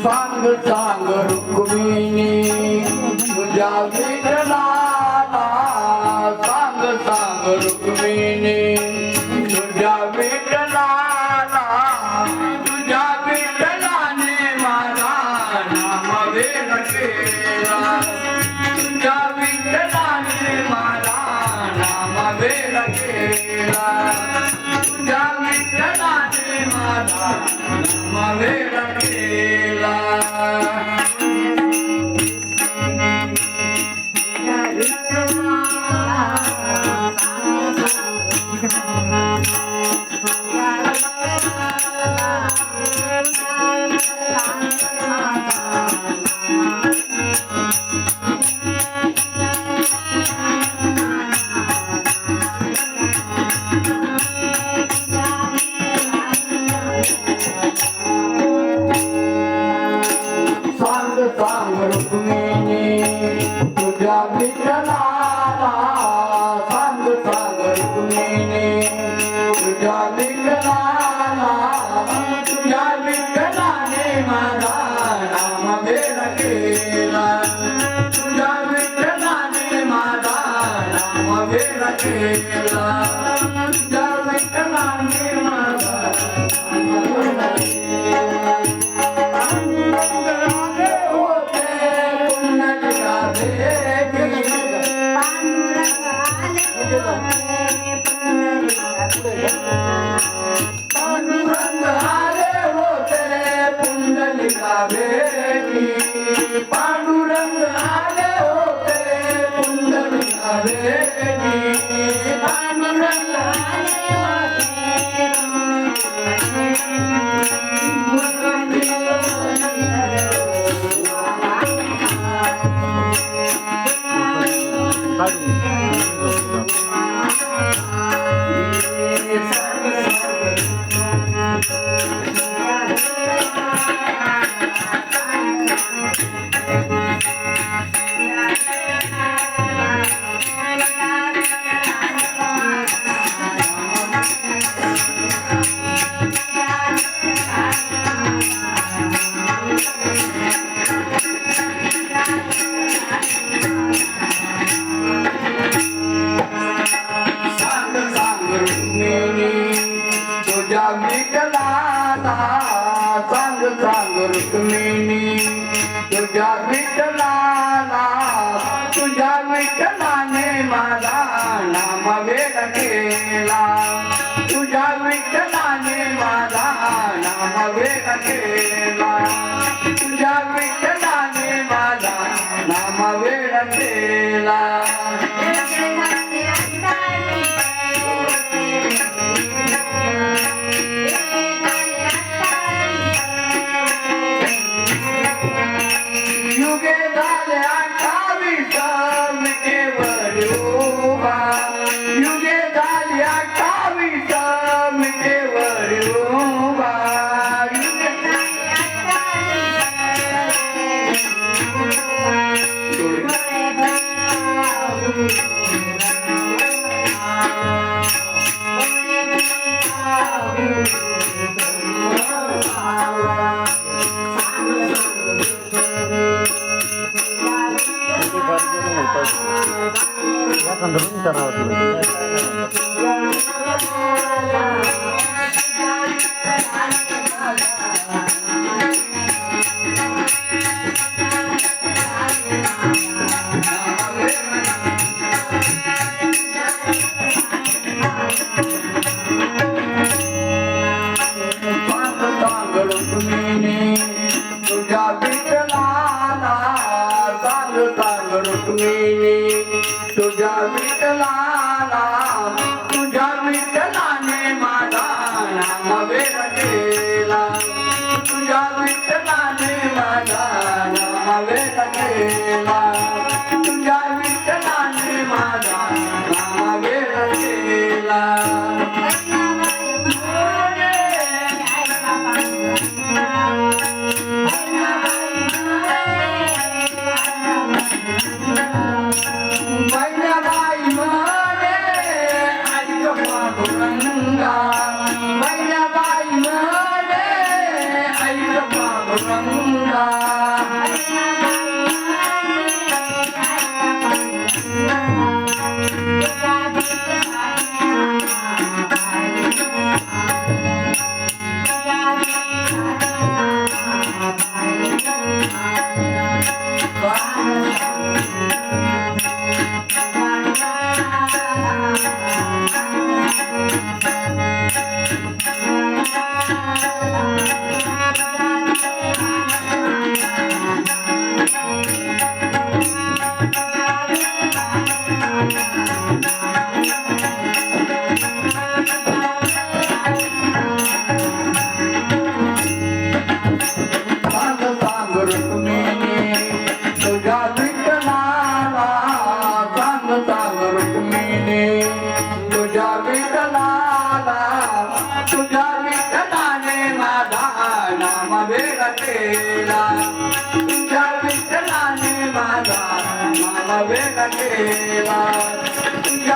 सांग सांग रुक्मिणी तुझ्या विठ्ठलाला सांग सांग रुक्मिणी तुझ्या विठ्ठलाला तुझ्या विठ्ठलाने माझा नामवेद केला तुझ्या विठ्ठलाने माझा नामवेद केला तुझ्या विठ्ठलाने माझा नामवेद केला सांग रुक्मिणी तुझ्या विठ्ठलाला सांग सांग रुक्मिणी तुझ्या विठ्ठलाला तुझ्या विठ्ठलाने माझा नामवेद केला तुझ्या विठ्ठलाने माझा नामवेद केला तुझ्या विठ्ठलाने माझा नामवेद केला पांडुरंग आले होते पुंडलिका भेटी पांडुरंग आले होते पुंडलिका भेटी पांडुरंग आले तुझ्या विठ्ठलाला सांग सांग रुक्मिणी तुझ्या विठ्ठलाला तुझ्या विठ्ठलाने माझा नामवेद केला तुझ्या विठ्ठलाने माझा नामवेद केला तुझ्या विठ्ठलाने माझा नामवेद केला युगे झाले 28 मिठेवर उभा युगे झाले 28 मिठेवर उभा युगे तुझ्या विठ्ठलाला सांग सांग रुक्मिणी तुझ्या विठ्ठलाला तुझ्या विठ्ठलाने माझा नामवेद केला तुझ्या विठ्ठलाने माझा नामवेद केला तुझ्या विठ्ठलाने माझा नामवेद केला Bye. पांडुरंगा तुझ्या विठ्ठलाला सांग सांग रुक्मिणी तुझ्या विठ्ठलाला तुझ्या विठ्ठलाने माझा नाम वेड केला तुझ्या विठ्ठलाने माझा नाम वेड केला तुझ्या